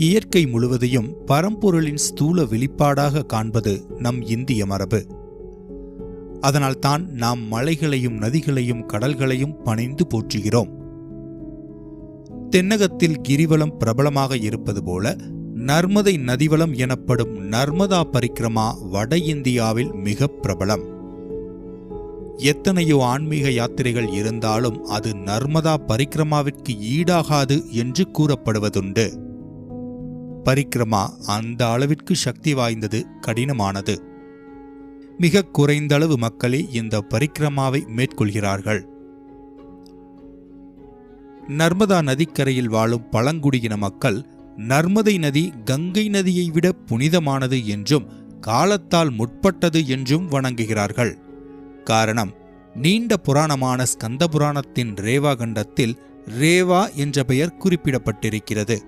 இயற்கை முழுவதையும் பரம்பொருளின் ஸ்தூல வெளிப்பாடாக காண்பது நம் இந்திய மரபு. அதனால்தான் நாம் மலைகளையும் நதிகளையும் கடல்களையும் பணிந்து போற்றுகிறோம். தென்னகத்தில் கிரிவலம் பிரபலமாக இருப்பது போல நர்மதை நதிவலம் எனப்படும் நர்மதா பரிக்கிரமா வட இந்தியாவில் மிக பிரபலம். எத்தனையோ ஆன்மீக யாத்திரைகள் இருந்தாலும் அது நர்மதா பரிக்கிரமாவிற்கு ஈடாகாது என்று கூறப்படுவதுண்டு. பரிக்கிரமா அந்த அளவிற்கு சக்தி வாய்ந்தது, கடினமானது. மிக குறைந்த அளவு மக்களே இந்த பரிக்கிரமாவை மேற்கொள்கிறார்கள். நர்மதா நதிக்கரையில் வாழும் பழங்குடியின மக்கள் நர்மதை நதி கங்கை நதியை விட புனிதமானது என்றும் காலத்தால் முற்பட்டது என்றும் வணங்குகிறார்கள். காரணம், நீண்ட புராணமான ஸ்கந்த புராணத்தின் ரேவா கண்டத்தில் ரேவா என்ற பெயர் குறிப்பிடப்பட்டிருக்கிறது.